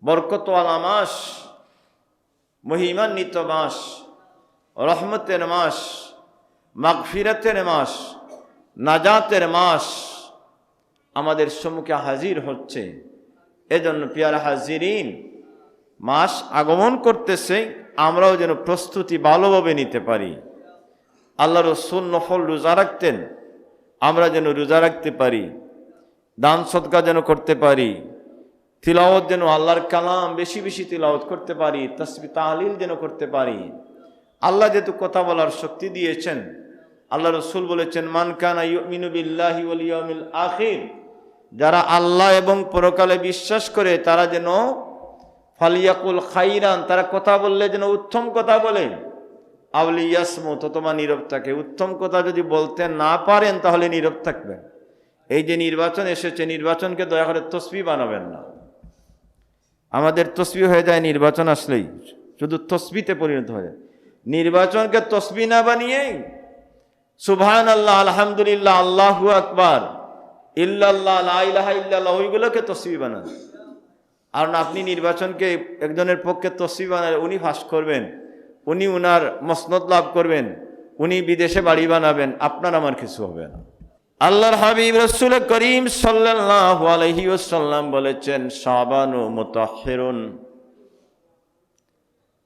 বরকতওয়ালা মাস, মহিমান্বিত মাস, রহমতের মাস, মাগফিরাতের মাস, নাজাতের মাস আমাদের সম্মুখে হাজির হচ্ছে। এজন্য পিয়ারা হাজিরিন, মাস আগমন করতেছে, আমরাও যেন প্রস্তুতি ভালোভাবে নিতে পারি। আল্লাহ রাসূল নফল রোজা রাখতেন, আমরা যেন রোজা রাখতে পারি, দান সদকা যেন করতে পারি, তিলাওয়াত যেন আল্লাহর কালাম বেশি বেশি তিলাওয়াত করতে পারি, তাসবিহ তাহলিল যেন করতে পারি। আল্লাহ যেহেতু কথা বলার শক্তি দিয়েছেন, আল্লাহ রাসূল বলেছেন, মান কানা ইউমিনু বিল্লাহি ওয়াল ইয়াউমিল আখির, যারা আল্লাহ এবং পরকালে বিশ্বাস করে তারা যেন ফালিয়াকুল খাইরান, তারা কথা বললে যেন উত্তম কথা বলে, আউলি ইয়াসমুত, অথবা নীরব থাকে। উত্তম কথা যদি বলতে না পারেন তাহলে নীরব থাকবেন। এই যে নির্বাচন এসেছে, নির্বাচনকে দয়া করে তসবিহ বানাবেন না। আমাদের তসবিহ হয়ে যায় নির্বাচন আসলেই, শুধু তসবিতে পরিণত হয়ে যায়। নির্বাচনকে তসবিহ না বানিয়ে সুবহানাল্লাহ, আলহামদুলিল্লাহ, আল্লাহু আকবার, ইল্লাল্লাহ, লা ইলাহা ইল্লাল্লাহ, ওইগুলোকে তসবিহ বানান। আর না, আপনি নির্বাচনকে একজনের পক্ষে তসবিহ বানালে উনি ফাঁস করবেন, উনি উনার মসনদ লাভ করবেন, উনি বিদেশে বাড়ি বানাবেন, আপনার আমার কিছু হবে না। আল্লাহর হাবিব রাসূল করিম সাল্লাল্লাহু আলাইহি ওয়াসাল্লাম বলেছেন, শাবানু মুতাহহিরুন,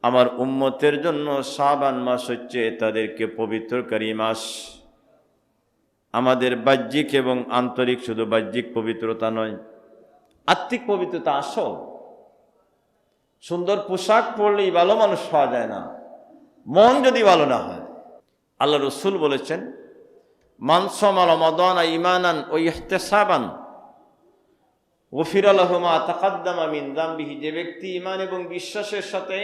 আমার উম্মতের জন্য শাবান মাস হচ্ছে তাদেরকে পবিত্রকারী মাস। আমাদের বাহ্যিক এবং আন্তরিক, শুধু বাহ্যিক পবিত্রতা নয়, আত্মিক পবিত্রতা আসল। সুন্দর পোশাক পরলেই ভালো মানুষ হওয়া যায় না, মন যদি ভালো না হয়। আল্লাহ রাসূল বলেছেন, মান সামা রমাদান ঈমানান ওয়া ইহতিসাবান গুফিরা লাহু মা তাকাদ্দামা মিন যামবিহি, যে ব্যক্তি ঈমান এবং বিশ্বাসের সাথে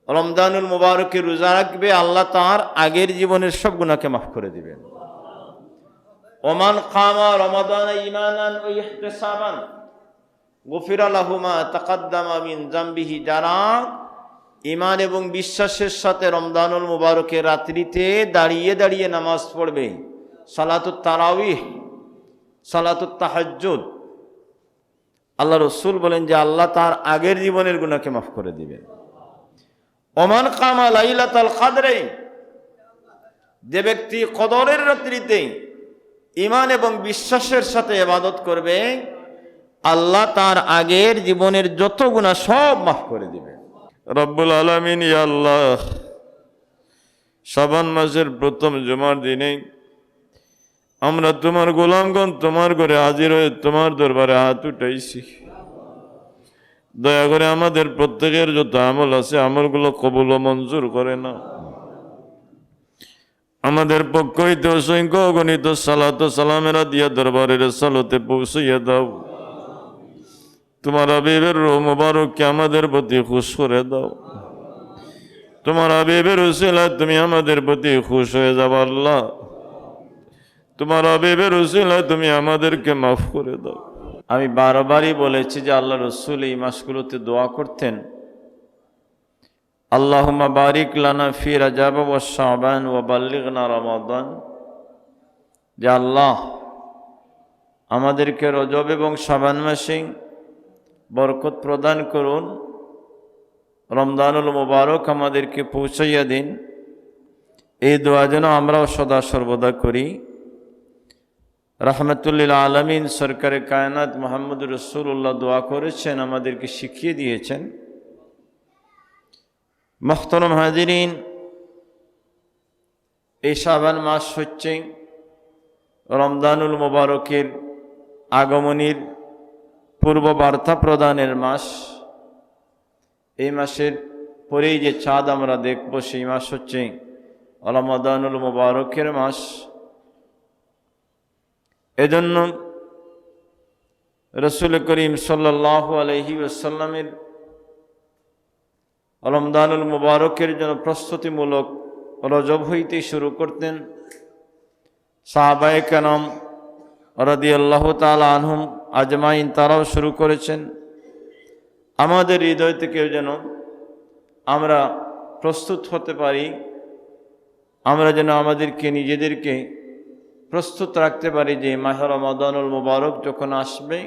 রমজানুল মুবারকে রোজা রাখবে, আল্লাহ তার আগের জীবনের সব গুনাহকে মাফ করে দিবেন। ওমান কামা রমাদান ঈমানান ওয়া ইহতিসাবান গুফিরা লাহু মা তাকাদ্দামা মিন যামবিহি, যারা ঈমান এবং বিশ্বাসের সাথে রমজানুল মুবারকের রাত্রিতে দাঁড়িয়ে দাঁড়িয়ে নামাজ পড়বে, সালাতুত তারাবিহ, সালাতুত তাহাজ্জুদ, আল্লাহ রাসূল বলেন যে আল্লাহ তার আগের জীবনের গুনাহকে মাফ করে দিবেন। ওমান কামা লাইলাতুল কদরে, যে ব্যক্তি কদরের রাত্রিতে ঈমান এবং বিশ্বাসের সাথে ইবাদত করবে, আল্লাহ তার আগের জীবনের যত গুনাহ সব মাফ করে দিবেন। রব্বুল আলামিন, ইয়া আল্লাহ, শাবান মাসের প্রথম জুমার দিনে আমরা তোমার গোলামগণ তোমার ঘরে হাজির হয়ে তোমার দরবারে হাত উঠাইছি। দয়া করে আমাদের প্রত্যেকের যত আমল আছে আমলগুলো কবুল ও মঞ্জুর করে না। আমাদের পক্ষ হইতে অসংখ্য অগণিত সালাত ও সালামেরা দিয়া দরবারের সালতে পৌঁছাইয়া দাও। তোমার হাবিবের রূহ মুবারককে আমাদের প্রতি খুশ করে দাও। তোমার হাবিবের উসিলায় তুমি আমাদের প্রতি খুশ হয়ে যাও আল্লাহ। তোমার হাবিবের উসিলায় তুমি আমাদেরকে মাফ করে দাও। আমি বারবারই বলেছি যে আল্লাহ রাসূল এই মাসগুলোতে দোয়া করতেন, আল্লাহুম্মা বারিক লানা ফি রাজাব ওয়া শাবান ওয়া বাল্লিগনা রমাদান, যে আল্লাহ আমাদেরকে রজব এবং শাবান মাসে বরকত প্রদান করুন, রমজানুল মুবারক আমাদেরকে পৌঁছাইয়া দিন। এই দোয়া যেন আমরাও সদা সর্বদা করি। রাহমাতুল্লিল আলামিন সরকারে কায়নাত মুহাম্মদুর রাসূলুল্লাহ দোয়া করেছেন, আমাদেরকে শিখিয়ে দিয়েছেন। মুহতারাম হাজিরিন, এই শাবান মাস হচ্ছে রমজানুল মুবারকের আগমনীর পূর্ব বার্তা প্রদানের মাস। এই মাসের পরেই যে চাঁদ আমরা দেখব সেই মাস হচ্ছে রমাদানুল মুবারকের মাস। এজন্য রাসূল করিম সাল্লাল্লাহু আলাইহি ওয়াসাল্লামের রমজানুল মুবারকের জন্য প্রস্তুতিমূলক রজব হইতে শুরু করতেন। সাহাবায়ে কেরাম রাদিয়াল্লাহু তাআলা আনহুম আজমাইন তারাও শুরু করেছেন। আমাদের হৃদয় থেকেও যেন আমরা প্রস্তুত হতে পারি, আমরা যেন আমাদেরকে নিজেদেরকে প্রস্তুত রাখতে পারি যে মাহে রমাদানুল মুবারক যখন আসবে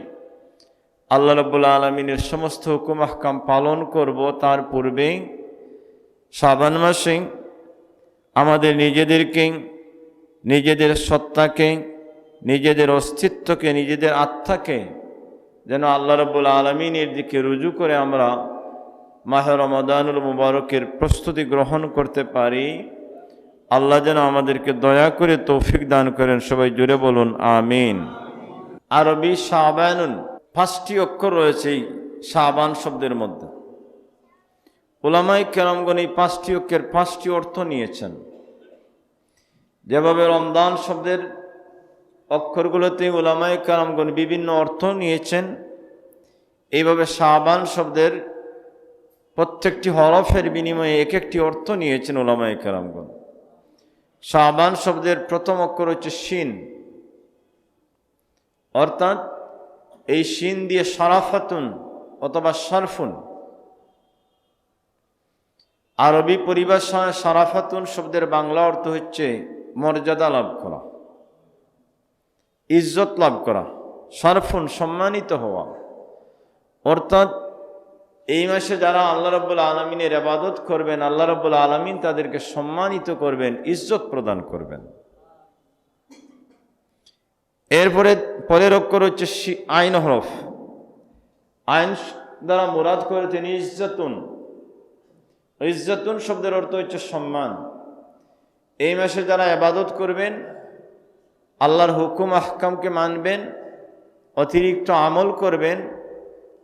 আল্লাহ রাব্বুল আলামিনের সমস্ত হুকুম আহকাম পালন করব, তার পূর্বে শাবান মাসে আমাদের নিজেদেরকে, নিজেদের সত্তাকে, নিজেদের অস্তিত্বকে, নিজেদের আত্মাকে যেন আল্লাহ রাব্বুল আলামিনের দিকে রুজু করে আমরা মাহে রমাদানুল মুবারকের প্রস্তুতি গ্রহণ করতে পারি। আল্লাহ যেন আমাদেরকে দয়া করে তৌফিক দান করেন। সবাই জুড়ে বলুন আমিন। আরবি শাবানুন 5টি অক্ষর রয়েছে এই শাবান শব্দের মধ্যে। উলামায়ে কেরামগণ এই 5টি অক্ষরের 5টি অর্থ নিয়েছেন। যেভাবে রমজান শব্দের অক্ষরগুলোতে উলামায়ে কেরামগণ বিভিন্ন অর্থ নিয়েছেন, এইভাবে শাবান শব্দের প্রত্যেকটি হরফের বিনিময়ে এক একটি অর্থ নিয়েছেন উলামায়ে কেরামগণ। শাবান শব্দের প্রথম অক্ষর হচ্ছে শিন, অর্থাৎ এই শিন দিয়ে সারাফাতুন অথবা সারফুন। আরবি পরিভাষায় সারাফাতুন শব্দের বাংলা অর্থ হচ্ছে মর্যাদা লাভ করা, ইজ্জত লাভ করা। সারফুন সম্মানিত হওয়া, অর্থাৎ এই মাসে যারা আল্লাহ রাব্বুল আলামিনের ইবাদত করবেন, আল্লাহ রাব্বুল আলামিন তাদেরকে সম্মানিত করবেন, ইজ্জত প্রদান করবেন। এরপরে পরের অক্ষর হচ্ছে আইন হরফ। আইন দ্বারা মুরাদ করেছেন ইজ্জতুন। ইজ্জতুন শব্দের অর্থ হচ্ছে সম্মান। এই মাসে যারা ইবাদত করবেন, আল্লাহর হুকুম আহকামকে মানবেন, অতিরিক্ত আমল করবেন,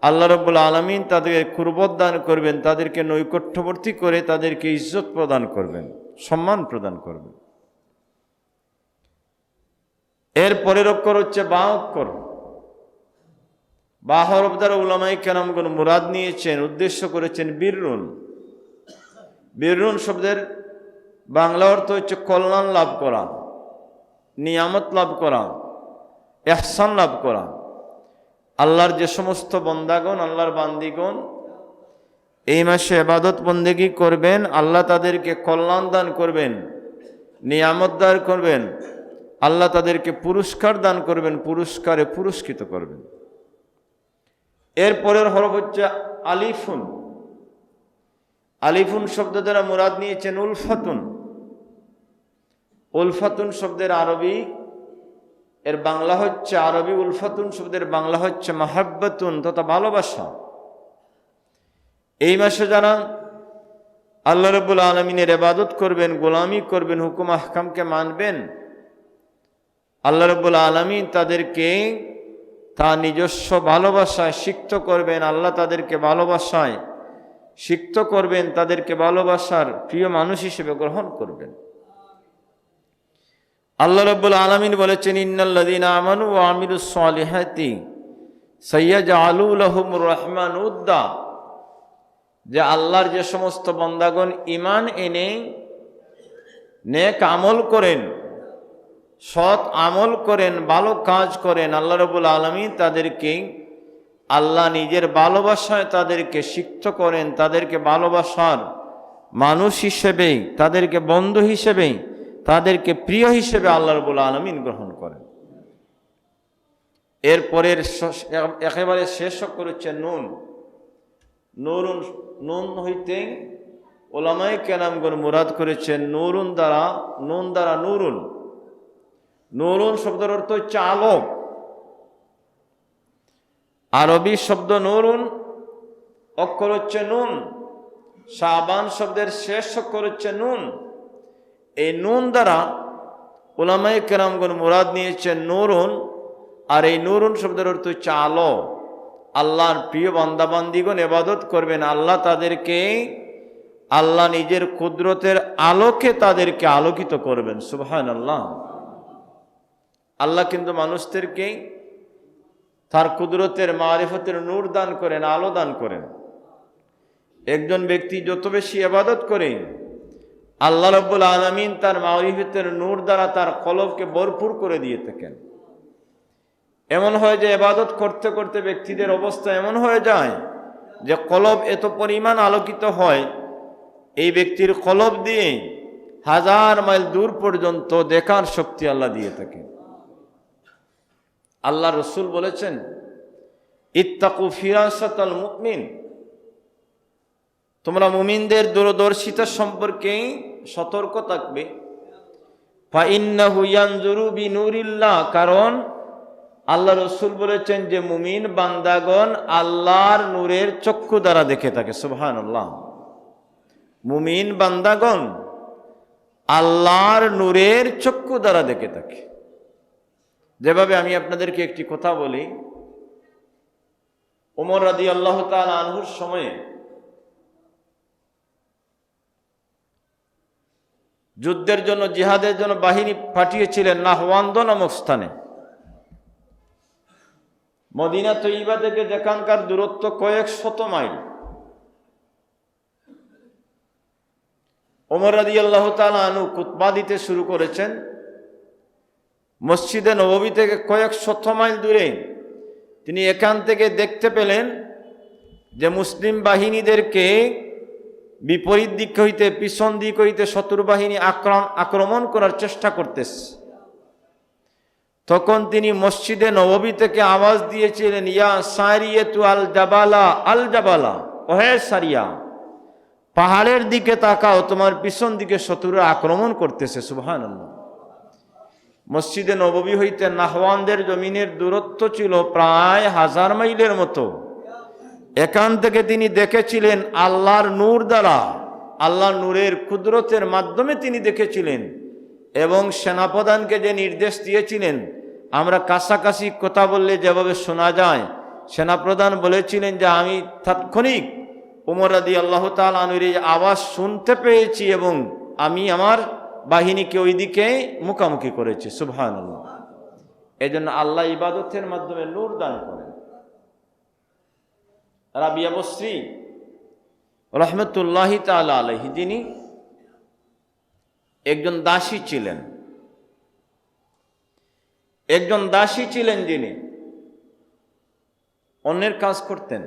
আল্লাহ রাব্বুল আলামিন তাদেরকে কুরবত দান করবেন, তাদেরকে নৈকট্যবর্তী করে তাদেরকে ইজ্জত প্রদান করবেন, সম্মান প্রদান করবেন। এর পরের অক্ষর হচ্ছে বা অক্ষর। বা হরফ দ্বারা উলামায়ে কেরামগণ মুরাদ নিয়েছেন, উদ্দেশ্য করেছেন বিররুন। বিররুন শব্দের বাংলা অর্থ হচ্ছে কল্যাণ লাভ করা, নিয়ামত লাভ করা, ইহসান লাভ করা। আল্লাহর যে সমস্ত বন্দাগণ, আল্লাহর বান্দিগণ এই মাসে ইবাদত বন্দেগী করবেন, আল্লাহ তাদেরকে কল্যাণ দান করবেন, নিয়ামত দান করবেন, আল্লাহ তাদেরকে পুরস্কার দান করবেন, পুরস্কারে পুরস্কৃত করবেন। এরপরের হরফ হচ্ছে আলিফুন। আলিফুন শব্দ দ্বারা মুরাদ নিয়েছেন উলফাতুন। উলফাতুন শব্দের আরবি এর বাংলা হচ্ছে, আরবি উলফাতুন শব্দের বাংলা হচ্ছে মাহাব্বাতুন তথা ভালোবাসা। এই মাসে যারা আল্লাহ রাব্বুল আলামিনের ইবাদত করবেন, গোলামি করবেন, হুকুম আহকামকে মানবেন, আল্লাহ রাব্বুল আলামিন তাদেরকে তার নিজস্ব ভালোবাসায় সিক্ত করবেন। আল্লাহ তাদেরকে ভালোবাসায় সিক্ত করবেন, তাদেরকে ভালোবাসার প্রিয় মানুষ হিসেবে গ্রহণ করবেন। আল্লাহ রাব্বুল আলামিন বলেছেন, ইন্নাল্লাযীনা আমানু ওয়া আমিলুস সালিহাতি সাইয়াজআলু লাহুমুর রাহমানু উদ্দা। যে আল্লাহর যে সমস্ত বান্দাগণ ঈমান এনে নেক আমল করেন, সৎ আমল করেন, ভালো কাজ করেন, আল্লাহ রাব্বুল আলামিন তাদেরকে আল্লাহ নিজের ভালোবাসায় তাদেরকে সিক্ত করেন, তাদেরকে ভালোবাসার মানুষ হিসেবে, তাদেরকে বন্ধু হিসেবে, তাদেরকে প্রিয় হিসেবে আল্লাহ রাব্বুল আলামিন গ্রহণ করেন। এরপরের একেবারে শেষ অক্ষর হচ্ছে নুন। নুরুন, নুন হইতে উলামায়ে কেরামগণ মুরাদ করেছেন নুরুন দ্বারা, নুন দ্বারা নুরুন। নুরুন শব্দের অর্থ হচ্ছে আলো। আরবি শব্দ নুরুন, অক্ষর হচ্ছে নুন। শাবান শব্দের শেষ অক্ষর হচ্ছে নুন। এই নুন দ্বারা উলামায়ে কেরামগণ মুরাদ নিয়েছেন নুরুন। আর এই নুরুন শব্দের অর্থ হচ্ছে আলো। আল্লাহর প্রিয় বান্দাবান্দিগণ ইবাদত করবেন, আল্লাহ তাদেরকে, আল্লাহ নিজের কুদরতের আলোকে তাদেরকে আলোকিত করবেন। সুবহানাল্লাহ। আল্লাহ কিন্তু মানুষদেরকে তার কুদরতের মারিফতের নূর দান করেন, আলো দান করেন। একজন ব্যক্তি যত বেশি ইবাদত করে, আল্লাহ রাব্বুল আলামিন তার মারিফতের নূর দ্বারা তার কলবকে ভরপুর করে দিয়ে থাকেন। এমন হয় যে ইবাদত করতে করতে ব্যক্তিদের অবস্থা এমন হয়ে যায় যে কলব এত পরিমাণ আলোকিত হয়, এই ব্যক্তির কলব দিয়ে 1000 মাইল দূর পর্যন্ত দেখার শক্তি আল্লাহ দিয়ে থাকেন। আল্লাহ রসুল বলেছেন, ইত্তাকু ফিরাসাতাল মুমিন, তোমরা মুমিনদের দূরদর্শিতা সম্পর্কে সতর্ক থাকবে। ফাইন্নাহু ইয়ানজুরু বিনুরিল্লাহ, কারণ আল্লাহ রসুল বলেছেন যে মুমিন বান্দাগণ আল্লাহর নূরের চক্ষু দ্বারা দেখে থাকে। সুবহানাল্লাহ। মুমিন বান্দাগণ আল্লাহর নূরের চক্ষু দ্বারা দেখে থাকে। যেভাবে আমি আপনাদেরকে একটি কথা বলি, ওমর রাদিয়াল্লাহু তাআলা আনহুর সময়ে যুদ্ধের জন্য, জিহাদের জন্য বাহিনী পাঠিয়েছিলেন নাহওয়ান্দ নামক স্থানে। মদিনা তৈয়বা থেকে যেখানকার দূরত্ব কয়েক শত মাইল, ওমর রাদিয়াল্লাহু তাআলা আনহু খুতবা দিতে শুরু করেছেন। মসজিদে নববী থেকে কয়েক শত মাইল দূরে তিনি এখান থেকে দেখতে পেলেন যে মুসলিম বাহিনীদেরকে বিপরীত দিক হইতে, পিছন দিক হইতে শত্রু বাহিনী আক্রমণ করার চেষ্টা করতেছে। তখন তিনি মসজিদে নববী থেকে আওয়াজ দিয়েছিলেন, ইয়া সারিয়াতু আল জাবালা, আল জাবালা, ওহে সারিয়া, পাহাড়ের দিকে তাকাও, তোমার পিছন দিকে শত্রুরা আক্রমণ করতেছে। সুবহানাল্লাহ। মসজিদে নববী হইতে নাহওয়ানদের জমিনের দূরত্ব ছিল প্রায় 1000 মাইলের মতো। এখান থেকে তিনি দেখেছিলেন আল্লাহর নূর দ্বারা, আল্লাহর নূরের কুদরতের মাধ্যমে তিনি দেখেছিলেন। এবং সেনাপ্রধানকে যে নির্দেশ দিয়েছিলেন, আমরা কাছাকাছি কথা বললে যেভাবে শোনা যায়, সেনাপ্রধান বলেছিলেন যে আমি তাৎক্ষণিক ওমর রাদিয়াল্লাহু তাআলা আনহুর এই আওয়াজ শুনতে পেয়েছি এবং আমি আমার বাহিনীকে ওইদিকে মুখামুখি করেছি। সুবহানাল্লাহ। এই জন্য আল্লাহ ইবাদতের মাধ্যমে নূর দান করেন। রাবিয়া বসরি রহমতুল্লাহি তাআলা আলাইহি, যিনি একজন দাসী ছিলেন, যিনি অন্যের কাজ করতেন।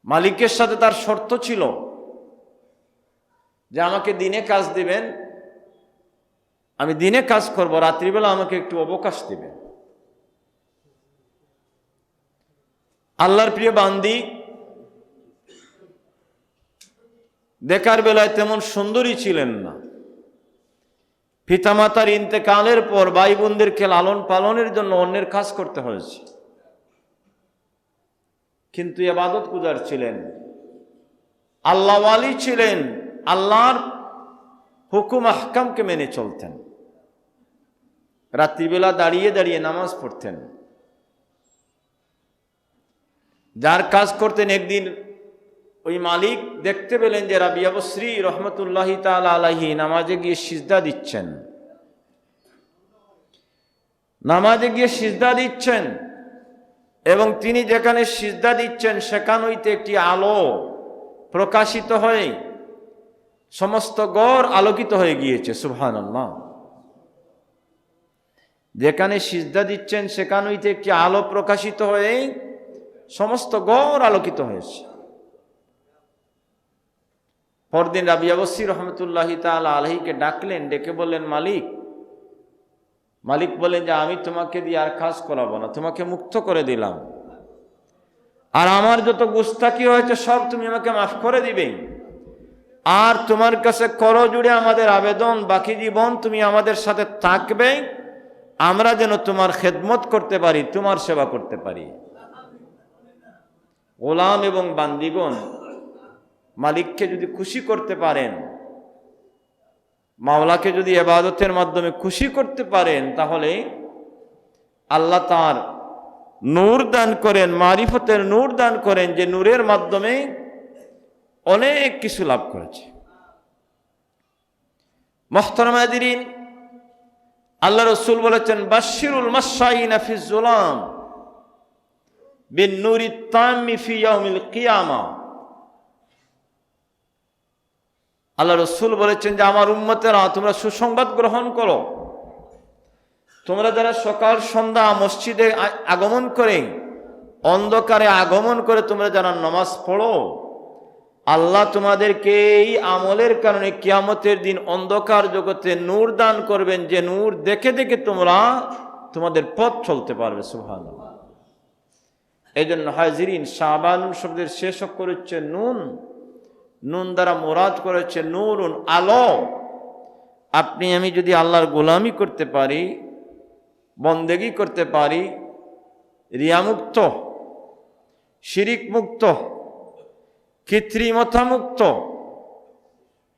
মালিকের সাথে তার শর্ত ছিল যে আমাকে দিনে কাজ দিবেন, আমি দিনে কাজ করব, রাত্রিবেলা আমাকে একটু অবকাশ দিবেন। আল্লাহর প্রিয় বান্দি দেখার বেলায় তেমন সুন্দরী ছিলেন না। পিতামাতার ইন্তেকালের পর ভাই বোনদেরকে লালন পালনের জন্য অন্যের কাজ করতে হয়েছে, কিন্তু ইবাদত গুজার ছিলেন, আল্লাহ ওয়ালি ছিলেন, আল্লাহর হুকুম আহকামকে মেনে চলতেন, রাত্রিবেলা দাঁড়িয়ে দাঁড়িয়ে নামাজ পড়তেন। যার কাজ করতেন, একদিন ওই মালিক দেখতে পেলেন যে রাবিয়া বসরি রহমতুল্লাহি তাআলা আলাইহি নামাজে গিয়ে সিজদা দিচ্ছেন, এবং তিনি যেখানে সিজদা দিচ্ছেন সেখান হইতে একটি আলো প্রকাশিত হয়ে সমস্ত ঘর আলোকিত হয়ে গিয়েছে। সুবহানাল্লাহ। যেখানে সিজদা দিচ্ছেন সেখান হইতে একটি আলো প্রকাশিত হয়ে সমস্ত ঘর আলোকিত হয়েছে। পরদিন রাবিয়া বসরি রহমতুল্লাহি তাআলা আলাইহিকে ডাকলেন, ডেকে বললেন, মালিক বলেন যে আমি তোমাকে দিয়ে আর কাজ করাবো না, তোমাকে মুক্ত করে দিলাম, আর আমার যত গুস্তাকি হয়েছে সব তুমি আমাকে মাফ করে দিবে, আর তোমার কাছে করজোড়ে আমাদের আবেদন, বাকি জীবন তুমি আমাদের সাথে থাকবে, আমরা যেন তোমার খেদমত করতে পারি, তোমার সেবা করতে পারি। গোলাম এবং বান্দিগণ মালিককে যদি খুশি করতে পারেন, মাওলাকে যদি ইবাদতের মাধ্যমে খুশি করতে পারেন, তাহলে আল্লাহ তার নূর দান করেন, মারিফতের নূর দান করেন, যে নূরের মাধ্যমে অনেক কিছু লাভ করেছে। মুহতারাম হাজিরিন, আল্লাহ রাসূল বলেছেন, বাশশিরুল মাশাইনা ফিজ যুলাম বিন নূরিত তাম্মি ফি ইয়াউমিল কিয়ামা। আল্লাহ রাসূল বলেছেন যে আমার উম্মতেরা, তোমরা সুসংবাদ গ্রহণ করো, তোমরা যারা সকাল সন্ধ্যা মসজিদে আগমন করে, অন্ধকারে আগমন করে তোমরা যারা নামাজ পড়ো, আল্লাহ তোমাদেরকে এই আমলের কারণে কিয়ামতের দিন অন্ধকার জগতে নূর দান করবেন, যে নূর দেখে দেখে তোমরা তোমাদের পথ চলতে পারবে। সুবহানাল্লাহ। এই জন্য হাজিরিন, শাবান শব্দের শেষ অক্ষর হচ্ছে নুন। নুন দ্বারা মুরাদ করেছে নূরুন, আলো। আপনি আমি যদি আল্লাহর গোলামি করতে পারি, বন্দেগি করতে পারি, রিয়ামুক্ত, শিরিক মুক্ত, কৃত্রিমতা মুক্ত,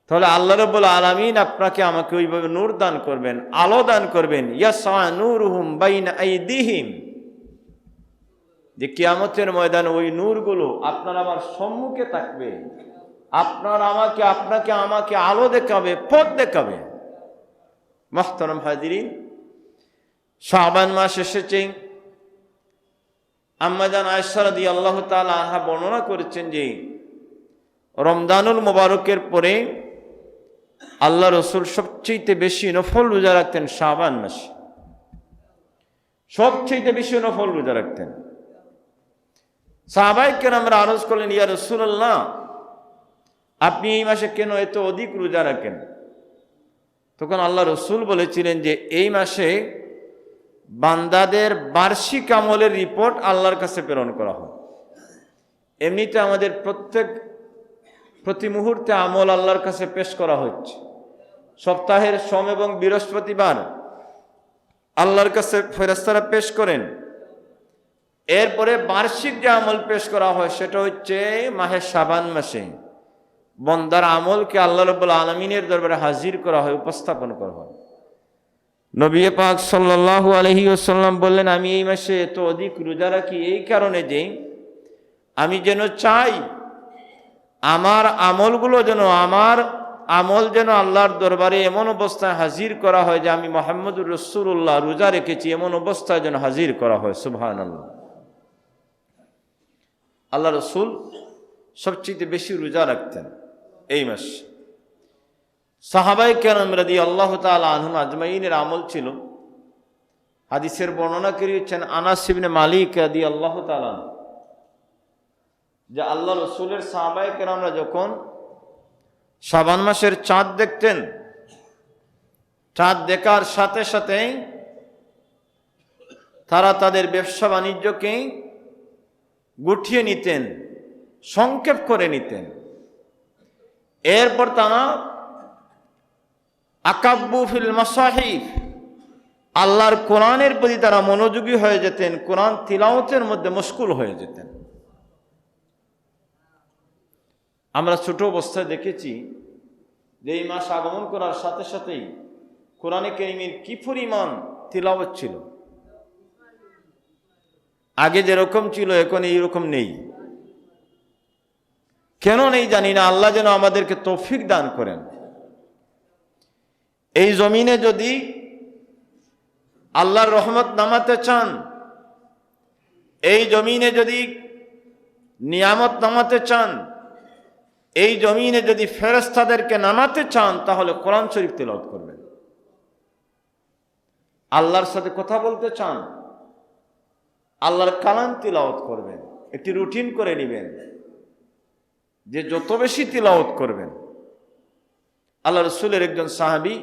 তাহলে আল্লাহ রাব্বুল আলামিন আপনাকে আমাকে ওইভাবে নূর দান করবেন, আলো দান করবেন। ইয়াসআ নূরুহুম বাইনা আইদিহিম, যে কিয়ামতের ময়দানে ওই নূরগুলো আপনার আমার সম্মুখে থাকবে, আপনাকে আমাকে আলো দেখাবে, পথ দেখাবে। মুহতারাম হাজিরিন, শাবান মাস এসেছে। আম্মা জান আয়েশা রাদিয়াল্লাহু তাআলা আনহা বর্ণনা করেছেন যে রমজানুল মুবারকের পরে আল্লাহ রসুল সবচেয়ে বেশি নফল রোজা রাখতেন শাবান মাসে, সবচেয়ে বেশি নফল রোজা রাখতেন। সাহাবায়ে কেরামরা আরজ করলেন, ইয়া রাসূলুল্লাহ, আপনি এই মাসে কেন এত অধিক রোজা রাখেন? তখন আল্লাহ রসুল বলেছিলেন যে এই মাসে বান্দাদের বার্ষিক আমলের রিপোর্ট আল্লাহর কাছে প্রেরণ করা হয়। এমনিতে আমাদের প্রতি মুহূর্তে আমল আল্লাহর কাছে পেশ করা হচ্ছে। সপ্তাহের সোম এবং বৃহস্পতিবার আল্লাহর কাছে ফেরেশতারা পেশ করেন। এরপরে বার্ষিক যে আমল পেশ করা হয় সেটা হচ্ছে মাহে শাবান মাসে বন্দার আমলকে আল্লাহ রাব্বুল আলামিনের দরবারে হাজির করা হয়, উপস্থাপন করা হয়। নবী পাক সাল্লাল্লাহু আলাইহি ওয়াসাল্লাম বললেন, আমি এই মাসে এত অধিক রোজা রাখি এই কারণে যে আমি যেন চাই আমার আমলগুলো যেন, আমার আমল যেন আল্লাহর দরবারে এমন অবস্থায় হাজির করা হয় যে আমি মুহাম্মদুর রাসূলুল্লাহ রোজা রেখেছি এমন অবস্থায় যেন হাজির করা হয়। সুবহানাল্লাহ। আল্লাহ রসুল সবচেয়ে বেশি রোজা রাখতেন এই মাস। সাহাবায়ে কেরাম রাদিয়াল্লাহু তাআলা আনহুম আজমাইনের আমল ছিল, হাদিসের বর্ণনা করিয়েছেন আনাস ইবনে মালিক রাদিয়াল্লাহু তাআলা, যে আল্লাহ রসুলের সাহাবায়ে কেরামরা যখন শাবান মাসের চাঁদ দেখতেন, চাঁদ দেখার সাথে সাথে তারা তাদের ব্যবসা বাণিজ্যকে গুটিয়ে নিতেন, সংক্ষেপ করে নিতেন। এরপর তারা আকাব্বু ফিল মাসাহিফ, আল্লাহর কোরআনের প্রতি তারা মনোযোগী হয়ে যেতেন, কোরআন তিলাওয়াতের মধ্যে মশগুল হয়ে যেতেন। আমরা ছোট অবস্থায় দেখেছি যে এই মাস আগমন করার সাথে সাথেই কোরআনে কারীমের কি পরিমাণ তিলাওয়াত ছিল। আগে যেরকম ছিল এখন এইরকম নেই। কেন নেই জানি না, আল্লাহ যেন আমাদেরকে তৌফিক দান করেন। এই জমিনে যদি আল্লাহর রহমত নামাতে চান, এই জমিনে যদি নিয়ামত নামাতে চান, এই জমিনে যদি ফেরেশতাদেরকে নামাতে চান, তাহলে কোরআন শরীফ তিলাওয়াত করবেন। আল্লাহর সাথে কথা বলতে চান, আল্লাহর কালাম তিলাওয়াত করবেন। একটি রুটিন করে নেবেন যে যত বেশি তিলাওয়াত করবেন। আল্লাহ রসুলের একজন সাহাবী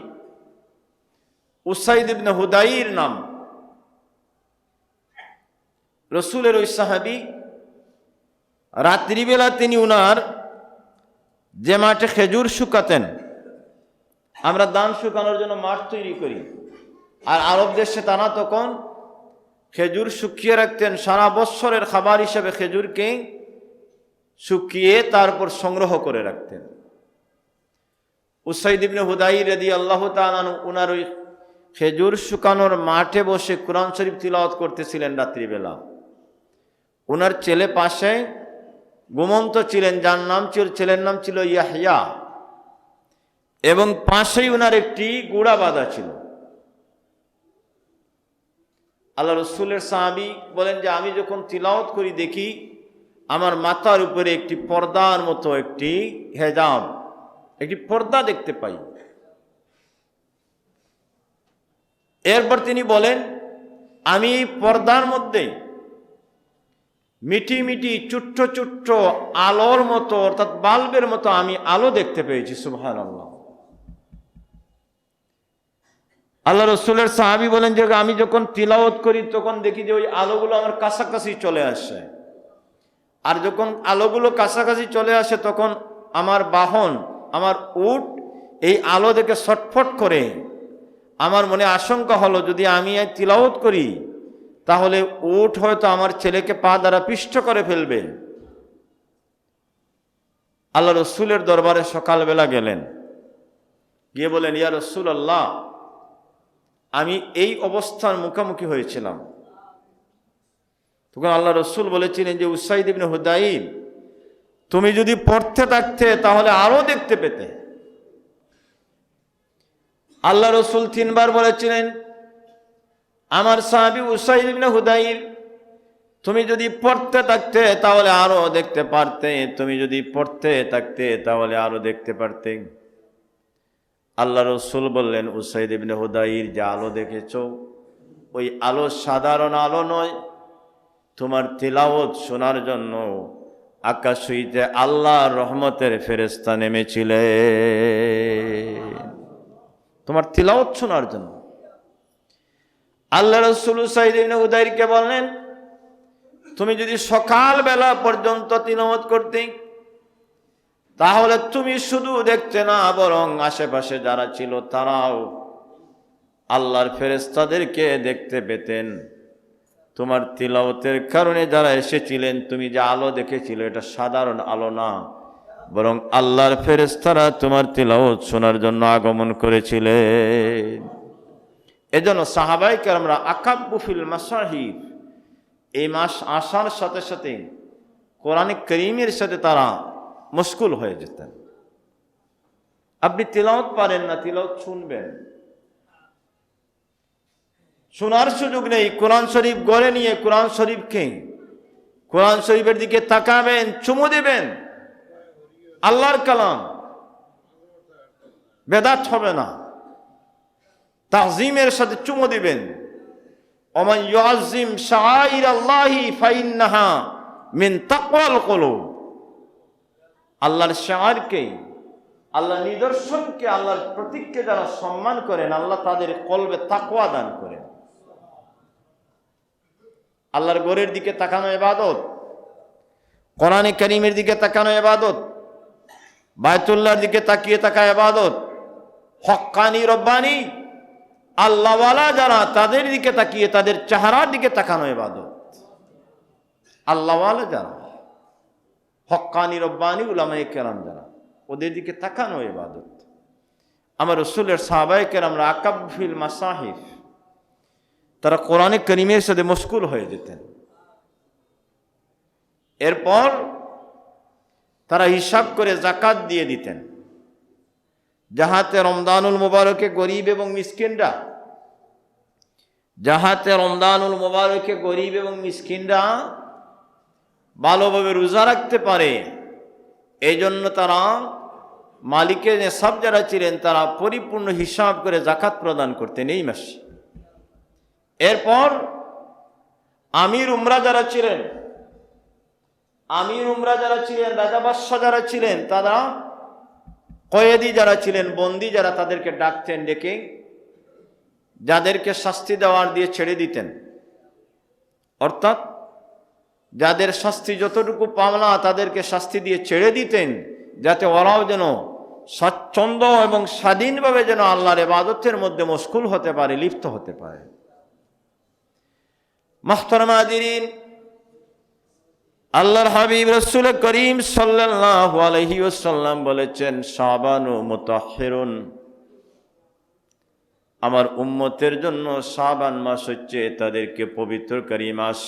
উসাইদ ইবনে হুদাইর নাম, রসুলের ওই সাহাবী রাত্রিবেলা তিনি উনার যে মাঠে খেজুর শুকাতেন, আমরা ধান শুকানোর জন্য মাঠ তৈরি করি, আর আরব দেশে তারা তখন খেজুর শুকিয়ে রাখতেন। সারা বৎসরের খাবার হিসেবে খেজুরকে শুকিয়ে তারপর সংগ্রহ করে রাখতেন। উসাইদ ইবনে হুদাইর রাদিয়াল্লাহু তাআলা আনহু উনার ওই খেজুর শুকানোর মাঠে বসে কোরআন শরীফ তিলাওয়াত করতেছিলেন রাত্রিবেলা। উনার ছেলে পাশে ঘুমন্ত ছিলেন, যার নাম ছিল, ছেলের নাম ছিল ইয়াহইয়া, এবং পাশেই উনার একটি গুড়া বাঁধা ছিল। আল্লাহ রসুলের সাহাবী বলেন যে আমি যখন তিলাওয়াত করি দেখি আমার মাথার উপরে একটি পর্দার মতো একটি হেজাব, একটি পর্দা দেখতে পাই। এরপর তিনি বলেন আমি এই পর্দার মধ্যে মিটি মিটি ছোট্ট ছোট্ট আলোর মতো, অর্থাৎ বাল্বের মতো আমি আলো দেখতে পেয়েছি। সুবহানাল্লাহ। আল্লাহ রসুলের সাহাবী বলেন যে আমি যখন তিলাওয়াত করি তখন দেখি যে ওই আলোগুলো আমার কাছাকাছি চলে আসে, আর যখন আলোগুলো কাছাকাছি চলে আসে তখন আমার বাহন, আমার উট এই আলো দেখে ছটফট করে। আমার মনে আশঙ্কা হলো যদি আমি তিলাওয়াত করি তাহলে উট হয়তো আমার ছেলেকে পা দ্বারা পিষ্ট করে ফেলবে। আল্লাহ রসুলের দরবারে সকালবেলা গেলেন, গিয়ে বলেন, ইয়া রাসূলুল্লাহ, আমি এই অবস্থার মুখোমুখি হয়েছিলাম। তখন আল্লাহ রসুল বলেছিলেন যে উসাইদ ইবনে হুদাইর, তুমি যদি পড়তে থাকতে তাহলে আরো দেখতে পেতে। আল্লাহ রসুল 3 বার বলেছিলেন, আমার সাহাবী উসাইদ ইবনে হুদাইর, তুমি যদি পড়তে থাকতে তাহলে আরো দেখতে পারতে, তুমি যদি পড়তে থাকতে তাহলে আরো দেখতে পারতে। আল্লাহ রসুল বললেন, উসাইদ ইবনে হুদাইর, যা আলো দেখেছ ওই আলো সাধারণ আলো নয়, তোমার তিলাওয়াত শোনার জন্য আকাশ হইতে আল্লাহর রহমতের ফেরেশতা নেমেছিলেন, তোমার তিলাওয়াত শোনার জন্য। আল্লাহ রসুল উসাইদ ইবনে হুদাইরকে বললেন, তুমি যদি সকালবেলা পর্যন্ত তিলাওয়াত করতে তাহলে তুমি শুধু দেখতে না, বরং আশেপাশে যারা ছিল তারাও আল্লাহর ফেরেশতাদেরকে দেখতে পেতেন। তোমার তিলাওয়াতের কারণে যারা এসেছিলেন, তুমি যে আলো দেখেছিলে এটা সাধারণ আলো না, বরং আল্লাহর ফেরেশতারা তোমার তিলাওয়াত শোনার জন্য আগমন করেছিলেন। এজন্য সাহাবায়ে কেরামরা আকাব্বু ফিল মাসাহিব, এই মাস আসার সাথে সাথে কোরআনে কারীমের সাথে তারা মশগুল হয়ে যেতেন। আপনি তিলাওয়াত পারেন না, তিলাওয়াত শুনবেন, শোনার সুযোগ নেই। কোরআন শরীফ গড়ে নিয়ে কোরআন শরীফকে, কোরআন শরীফের দিকে তাকাবেন, চুমু দেবেন, আল্লাহর কালাম, বেদাত হবে না, তাজিমের সাথে চুমু দিবেন। ওমান ইউআযযিম শাআইরাল্লাহি ফাইন্নাহা মিন তাকওয়াল কুলুব, আল্লাহর শাআরকে, আল্লাহর নিদর্শনকে, আল্লাহর প্রতীককে যারা সম্মান করেন, আল্লাহ তাদের কলবে তাকওয়া দান করেন। আল্লাহর ঘরের দিকে তাকানো ইবাদত, কোরআনে কারীমের দিকে তাকানো ইবাদত, বায়তুল্লাহর দিকে তাকিয়ে থাকা ইবাদত, হক্কানি রব্বানি আল্লাহওয়ালা যারা তাদের দিকে তাকিয়ে তাদের চেহারার দিকে তাকানো ইবাদত। আল্লাহওয়ালা যারা, হক্কানি রব্বানি উলামায়ে কেরাম যারা, ওদের দিকে তাকানো ইবাদত। আমার রাসূলের সাহাবায়ে কেরামরা আকাব্বু ফিল মাসাহিফ, তারা কোরআনে কারীমের সাথে মশগুল হয়ে যেতেন। এরপর তারা হিসাব করে যাকাত দিয়ে দিতেন, যাহাতে রমজানুল মুবারকে গরিব এবং মিসকিনরা, যাহাতে রমজানুল মুবারকে গরিব এবং মিসকিনরা ভালোভাবে রোজা রাখতে পারে। এই জন্য তারা মালিকের নেশাব যারা ছিলেন তারা পরিপূর্ণ হিসাব করে যাকাত প্রদান করতেন এই মাসে। এরপর আমির উমরা যারা ছিলেন, আমির উমরা যারা ছিলেন, রাজা বাদশাহ যারা ছিলেন, তারা কয়েদি যারা ছিলেন, বন্দী যারা, তাদেরকে ডাকতেন, ডেকে যাদেরকে শাস্তি দেওয়ার দিয়ে ছেড়ে দিতেন। অর্থাৎ যাদের শাস্তি যতটুকু পাওনা তাদেরকে শাস্তি দিয়ে ছেড়ে দিতেন, যাতে ওরাও যেন স্বচ্ছন্দ এবং স্বাধীনভাবে যেন আল্লাহর ইবাদতের মধ্যে মশগুল হতে পারে, লিপ্ত হতে পারে। মুহতারাম হাজিরিন, আল্লাহর হাবিব রাসূল করিম সাল্লাল্লাহু আলাইহি ওয়াসাল্লাম বলেছেন, শাবানু মুতাহহিরুন, আমার উম্মতের জন্য শাবান মাস হচ্ছে তাদেরকে পবিত্রকারী মাস।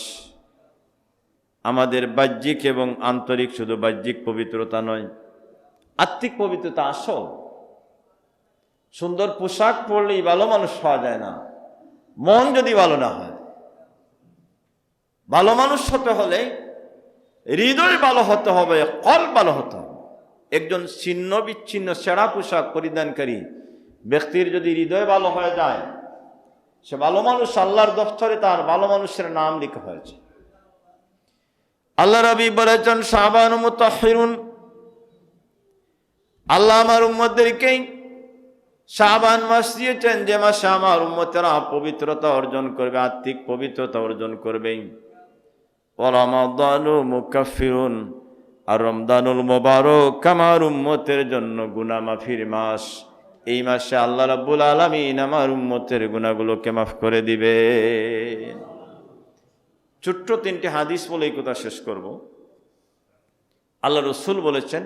আমাদের বাহ্যিক এবং আন্তরিক, শুধু বাহ্যিক পবিত্রতা নয়, আত্মিক পবিত্রতা আসল। সুন্দর পোশাক পরলেই ভালো মানুষ হওয়া যায় না, মন যদি ভালো না হয়। ভালো মানুষ হতে হলে হৃদয় ভালো হতে হবে, কলব ভালো হতে হবে। একজন ছিন্ন বিচ্ছিন্ন ছেঁড়া পোশাক পরিধানকারী ব্যক্তির যদি হৃদয় ভালো হয়ে যায়, সে ভালো মানুষ, আল্লাহর দফতরে তার ভালো মানুষের নাম লেখা হয়েছে। আল্লাহ রাবী বলেছেন, শাবানু মুতাহহিরুন, আল্লাহ আমার উম্মতদেরকে শাবান মাস দিয়েছেন যে মাসে আমার উম্মতেরা পবিত্রতা অর্জন করবে, আত্মিক পবিত্রতা অর্জন করবে। রমাদানু মুকাফিরুন, আর রমজানুল মুবারক আমার উম্মতের জন্য গুনাহ মাফির মাস। এই মাসে আল্লাহ রাব্বুল আলামিন আমার উম্মতের গুনাহগুলোকে মাফ করে দিবে। ছোট্ট 3টি হাদিস বলে এই কথা শেষ করব। আল্লাহ রাসূল বলেছেন,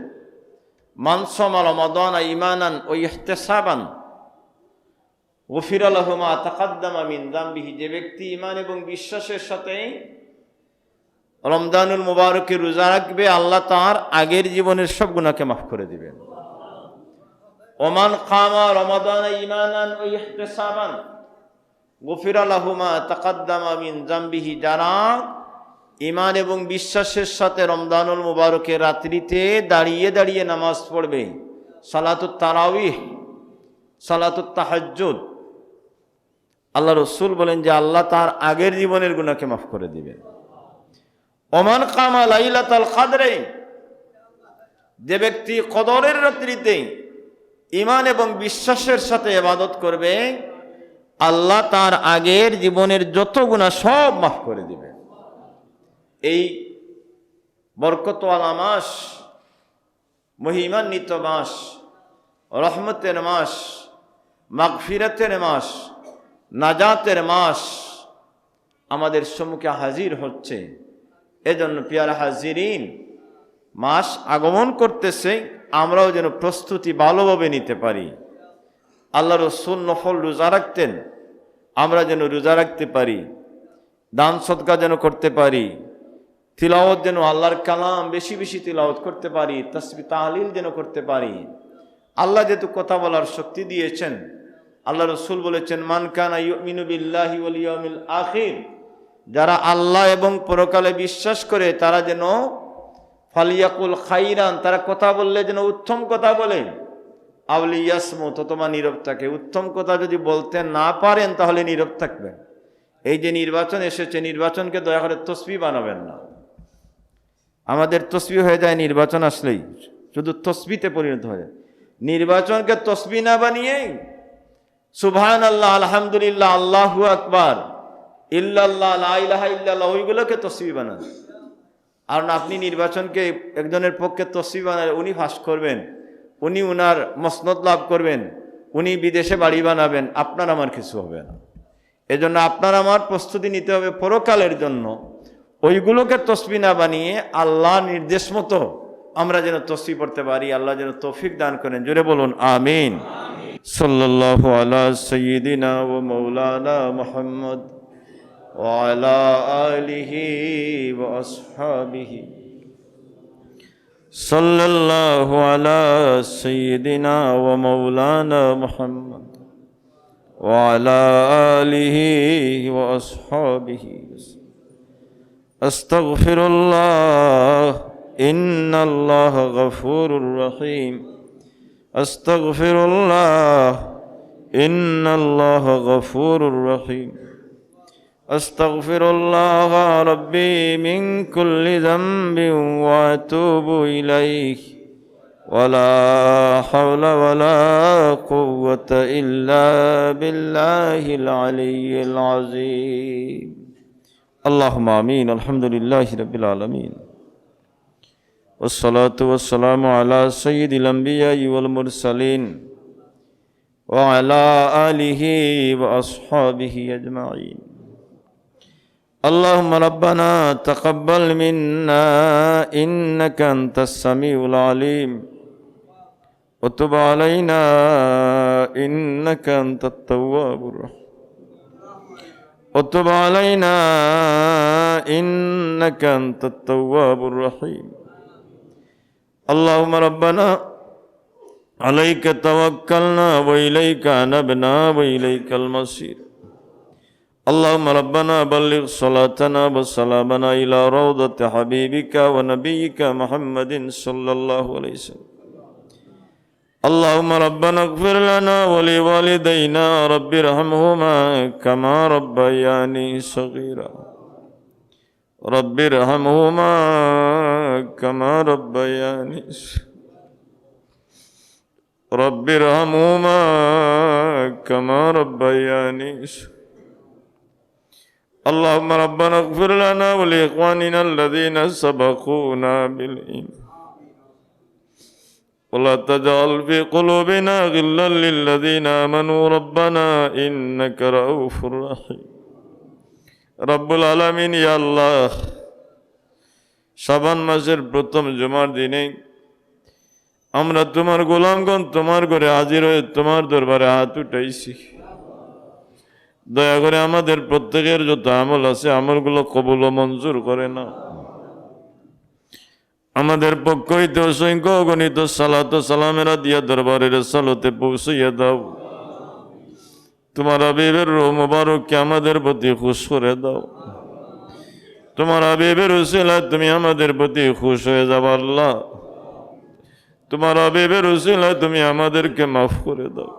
মান সামা রমাদান ঈমানান ওয়া ইহতিসাবান গফিরা লাহু মা তাকাদ্দামা মিন যামবিহি, যে ব্যক্তি ঈমান এবং বিশ্বাসের সাথে রমজানুল মুবারকে রোজা রাখবে, আল্লাহ তার আগের জীবনের সব গুনাহকে মাফ করে দিবেন। ওমান কামা রমাদান ঈমানান ওয়া ইহতিসাবান গফিরা লাহু মা তাকাদ্দামা মিন যামবিহি, যারা ঈমান এবং বিশ্বাসের সাথে রমজানুল মুবারকের রাত্রিতে দাঁড়িয়ে দাঁড়িয়ে নামাজ পড়বে, সালাতুত তারাবিহ, সালাতুত তাহাজ্জুদ, আল্লাহ রাসূল বলেন যে আল্লাহ তার আগের জীবনের গুনাহকে মাফ করে দিবেন। ওমান কামা লাইলাতুল কদরে, যে ব্যক্তি কদরের রাত্রিতে ঈমান এবং বিশ্বাসের সাথে ইবাদত করবে, আল্লাহ তার আগের জীবনের যত গুনাহ সব মাফ করে দিবেন। এই বরকতওয়ালা মাস, মহিমান্বিত মাস, রহমতের মাস, মাগফিরাতের মাস, নাজাতের মাস আমাদের সম্মুখে হাজির হচ্ছে। এজন্য পিয়ারা হাজিরিন, মাস আগমন করতেছে, আমরাও যেন প্রস্তুতি ভালোভাবে নিতে পারি। আল্লাহ রাসূল নফল রোজা রাখতেন, আমরা যেন রোজা রাখতে পারি, দান সদকা যেন করতে পারি, তিলাওয়াত যেন আল্লাহর কালাম বেশি বেশি তিলাওয়াত করতে পারি, তাসবিহ তাহলিল যেন করতে পারি। আল্লাহ যেহেতু কথা বলার শক্তি দিয়েছেন, আল্লাহ রাসূল বলেছেন, মান কানা ইউমিনু বিল্লাহি ওয়াল ইয়াউমিল আখির, যারা আল্লাহ এবং পরকালে বিশ্বাস করে তারা যেন ফালিয়াকুল খাইরান, তারা কথা বললে যেন উত্তম কথা বলে, আউলি ইয়াসমুত, অথবা নীরব থাকে। উত্তম কথা যদি বলতে না পারেন তাহলে নীরব থাকবেন। এই যে নির্বাচন এসেছে, নির্বাচনকে দয়া করে তসবিহ বানাবেন না। আমাদের তসবিহ হয়ে যায় নির্বাচন আসলেই, শুধু তসবিতে পরিণত হয়ে। নির্বাচনকে তসবিহ না বানিয়ে সুবহানাল্লাহ, আলহামদুলিল্লাহ, আল্লাহু আকবার, ইল্লাল্লাহ, লা ইলাহা ইল্লাল্লাহ, ওইগুলোকে তসবিহ বানান। আর আপনি নির্বাচনকে একজনের পক্ষে তসবিহ বানালে উনি ফাঁস করবেন, উনি উনার মসনদ লাভ করবেন, উনি বিদেশে বাড়ি বানাবেন, আপনার আমার কিছু হবে না। এজন্য আপনার আমার প্রস্তুতি নিতে হবে পরকালের জন্য। ওইগুলোকে তসবিহ না বানিয়ে আল্লাহ নির্দেশ মতো আমরা যেন তসবিহ পড়তে পারি। আল্লাহ যেন তৌফিক দান করেন, জোরে বলুন আমিন। সাল্লাল্লাহু আলা সাইয়্যিদিনা ওয়া মাওলানা মুহাম্মদ ওয়া আলা আলিহি ওয়া আসহাবিহি। সাল্লাল্লাহু আলা সাইয়্যিদিনা ওয়া মাওলানা মুহাম্মদ ওয়া আলা আলিহি ওয়া আসহাবিহি। আস্তাগফিরুল্লাহ, ইন্নাল্লাহা গফুরুর রহিম। আস্তাগফিরুল্লাহ, ইন্নাল্লাহা গফুরুর রহিম। আস্তাগফিরুল্লাহ রাব্বি মিন কুল্লি যামবিন ওয়া আতুবু ইলাইহি ওয়া লা হাওলা ওয়া লা কুওয়াতা ইল্লা বিল্লাহিল আলিয়্যিল আযীম। আল্লাহুম্মা আমিন। আলহামদুলিল্লাহি রাব্বিল আলামিন। والصلاة والسلام على سيد الأنبياء والمرسلين وعلى آله وأصحابه أجمعين. اللهم ربنا تقبل منا إنك أنت السميع العليم وتب علينا إنك أنت التواب الرحيم وتب علينا إنك أنت التواب الرحيم. اللهم ربنا عليك توكلنا وإليك أنبنا وإليك المصير. اللهم ربنا بلغ صلاتنا وسلامنا إلى روضة حبيبك ونبيك محمد صلى الله عليه وسلم. اللهم ربنا اغفر لنا ولوالدينا رب ارحمهما كما ربياني صغيرا رب ارحمهما كما ربياني رب ارحمهما كما ربياني اللهم ربنا اغفر لنا ولإخواننا الذين سبقونا بالإيمان ولا تجعل في قلوبنا غلا للذين آمنوا ربنا إنك رؤوف رحيم রব্বুল আলামিন ইয়া আল্লাহ, শাবান মাসের প্রথম জুমার দিনে আমরা তোমার গোলামগণ তোমার ঘরে হাজির হয়ে তোমার দরবারে হাত উঠাইছি। দয়া করে আমাদের প্রত্যেকের যত আমল আছে আমলগুলো কবুল ও মঞ্জুর করে না। আমাদের পক্ষ হইতে অসংখ্য অগণিত সালাত ও সালামেরা দিয়া দরবারের সালতে পৌঁছাইয়া দাও। তোমার হাবিবের রূহ মুবারককে আমাদের প্রতি খুশ করে দাও। তোমার হাবিবের উসিলায় তুমি আমাদের প্রতি খুশ হয়ে যাও আল্লাহ। তোমার হাবিবের উসিলায় তুমি আমাদেরকে মাফ করে দাও।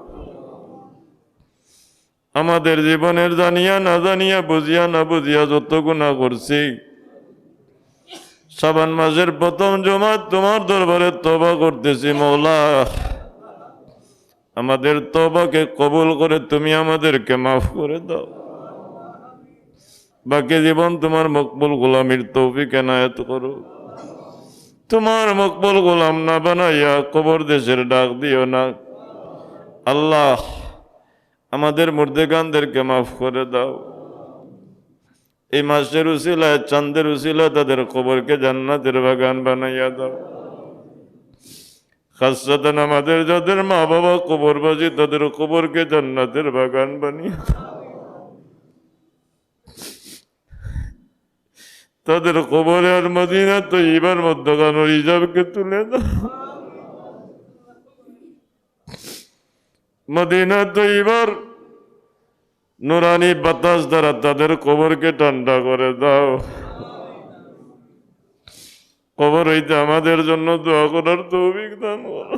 আমাদের জীবনের জানিয়া না জানিয়া, বুঝিয়া না বুঝিয়া যত গুনাহ করছি, শাবান মাসের প্রথম জুমা তোমার দরবারে তওবা করতেছি মওলা। আমাদের তওবাকে কবুল করে তুমি আমাদেরকে মাফ করে দাও। বাকি জীবন তোমার মকবুল গোলামির তৌফিক এনায়েত করো। তোমার মকবুল গোলাম না বানাইয়া কবর দেশের ডাক দিও না আল্লাহ। আমাদের মুর্দেগানদেরকে মাফ করে দাও। এই মাসের উসিলায়, চাঁদের উসিলায় তাদের কবরকে জান্নাতের বাগান বানাইয়া দাও। খাসসাতান আমাদের যাদের মা বাবা কবরবাসী তাদের কবরকে জান্নাতের বাগান বানিয়ে দাও। তাদের কবরে আর মদিনা তৈবার মধ্যখান হিসাবকে তুলে দাও। মদিনা তৈবার নুরানি বাতাস দ্বারা তাদের কবরকে ঠান্ডা করে দাও। কবর হইতে আমাদের জন্য দোয়া করার তৌফিক দান করো।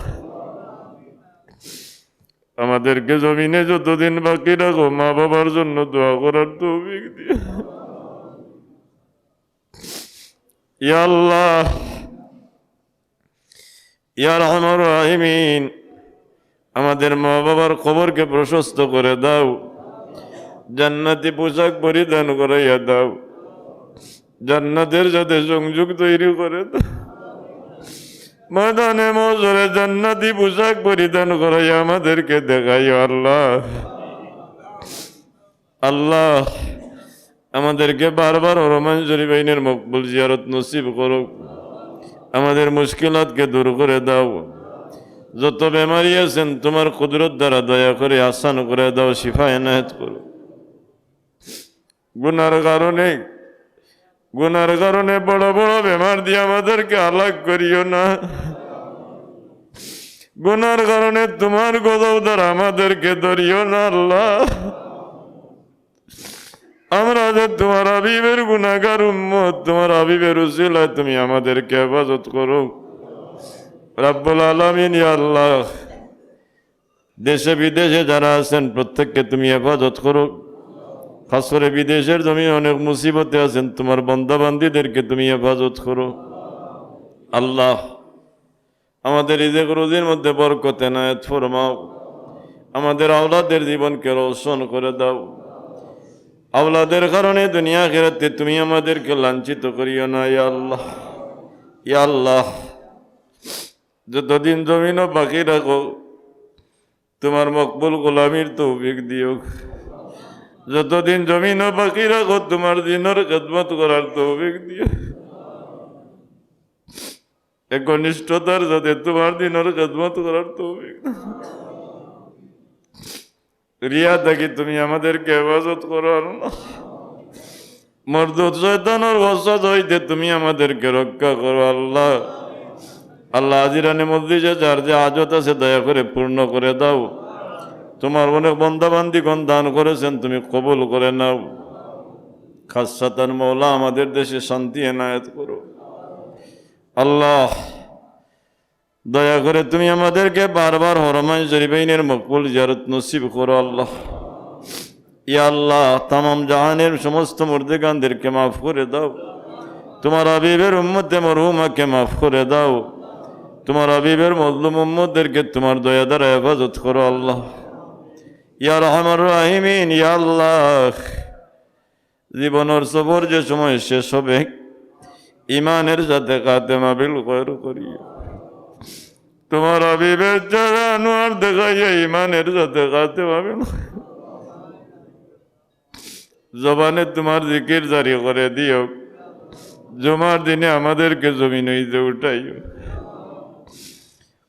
আমাদেরকে জমিনে যতদিন বাকি রাখো মা বাবার জন্য দোয়া করার তৌফিক দিও। ইয়া আল্লাহ, ইয়া আরহামার রাহিমিন, আমাদের মা বাবার কবরকে প্রশস্ত করে দাও। জান্নাতি পোশাক পরিধান করাইয়া দাও। জান্নাতের সাথে সংযোগ তৈরি করে দাও। ময়দানে মহশরে জান্নাতি পোশাক পরিধান করাইয়া আমাদেরকে দেখাইও আল্লাহ। আল্লাহ, আমাদেরকে বারবার রহমান শরীফাইনের মকবুল জিয়ারত নসিব করো। আমাদের মুশকিলাতকে দূর করে দাও। যত বেমারি আছেন তোমার কুদরত দ্বারা দয়া করে আসান করে দাও, শিফা এনায়েত করো। গুনার কারণে বড় বড় বেমার দিয়ে আমাদেরকে হালাক করিও না। গুনার কারণে তোমার গজব দ্বারা আমাদেরকে ধরিও না আল্লাহ। আমরা যে তোমার হাবিবের গুনাহগার উম্মত, তোমার হাবিবের উসিলায় তুমি আমাদেরকে হেফাজত করো রব্বুল আলামিন। ইয়া আল্লাহ, দেশে বিদেশে যারা আছেন প্রত্যেককে তুমি হেফাজত করো। খাস করে বিদেশের জমিনে অনেক মুসিবতে আছেন, তোমার বান্দাবান্দীদেরকে তুমি হেফাজত করো আল্লাহ। আমাদের রিজিক রুজির মধ্যে বরকত এনায়েত ফরমাও। আমাদের আওলাদের জীবনকে রোশন করে দাও। আওলাদের কারণে দুনিয়া আখিরাতে তুমি আমাদেরকে লাঞ্ছিত করিও না ইয়া আল্লাহ। ইয়া আল্লাহ, যতদিন জমিনও বাকি রাখো তোমার মকবুল গোলামির তৌফিক দিও। যতদিন জমিনও বাকি রাখো তোমার দিনের খেদমত করার তৌফিক দিও। একনিষ্ঠতার সাথে তোমার দিনের খেদমত করার তৌফিক। রিয়া থাকি তুমি আমাদেরকে হেফাজত করো আল্লাহ। মরদুদ শয়তানের ওয়াসওয়াসা হইতে তুমি আমাদেরকে রক্ষা করো আল্লাহ। আল্লাহ, আজিরানে মজলিসে যার যে হাজত আছে দয়া করে পূর্ণ করে দাও। তোমার অনেক বান্দাবান্দীগণ দান করেছেন, তুমি কবুল করে নাও। খাসসাতান মওলা আমাদের দেশে শান্তি এনায়েত করো আল্লাহ। দয়া করে তুমি আমাদেরকে বারবার হরমাইন শরীফাইনের মকবুল জিয়ারত নসিব করো আল্লাহ। ইয়া আল্লাহ, তামাম জাহানের সমস্ত মুর্দেগানদেরকে মাফ করে দাও। তোমার হাবিবের উম্মতে মরহুমাকে মাফ করে দাও। তোমার হাবিবের মজলুম উম্মতদেরকে তোমার দয়া দ্বারা হেফাজত করো আল্লাহ। ইয়া রহমান রাহিমিন, ইয়া আল্লাহ, জীবনের সফর যে সময় শেষ হবে ইমানের সাথে খাতেমা বিল খৈর করিও। তোমার হাবিবের যারা আনোয়ার দেখাইয়া ইমানের সাথে খাতেমা বিল, জবানে তোমার জিকির জারি করে দিও। জুমার দিনে আমাদেরকে জমিন হইতে উঠাইও।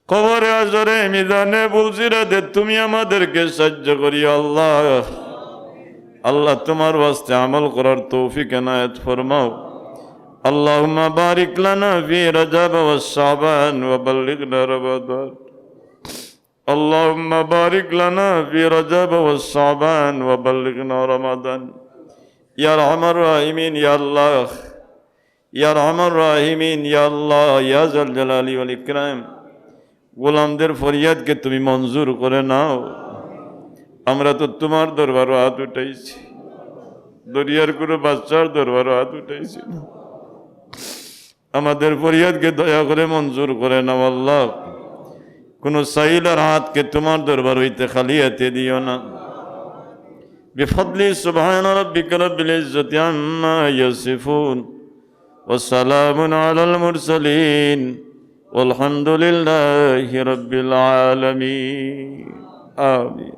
কবরে আসরে মিজানে বুলসিরাতে তুমি আমাদেরকে সাহায্য করিও আল্লাহ। আল্লাহ তোমার ওয়াস্তে আমল করার তৌফিক এনায়েত ফরমাও। আল্লাহুম্মা বারিক লানা ফি রজব ওয়া শাবান ওয়া বাল্লিগনা রমাদান। আল্লাহুম্মা বারিক লানা ফি রজব ওয়া শাবান ওয়া বাল্লিগনা রমাদান। ইয়া রহমান রাহিমিন, ইয়া আল্লাহ, ইয়া রহমান রাহিমিন, ইয়া আল্লাহ, ইয়া জাল জালালি ওয়াল ইকরাম, গোলামদের ফরিয়াদকে তুমি মঞ্জুর করে নাও। আমরা তো তোমার দরবারও হাত উঠাইছি, দরিয়ার কোনো বাচ্চার দরবারও হাত উঠাইছি না। আমাদের ফরিয়াদকে দয়া করে মঞ্জুর করে নাও আল্লাহ। কোনো সাইলার হাতকে তোমার দরবার হইতে খালি হাতে দিও না। বিফদলি সুবহান রাব্বিকা রাব্বিল ইজ্জাতি আম্মা ইয়াসিফুন ওয়া সালামুন আলাল মুরসালিন والحمد لله رب العالمين آمين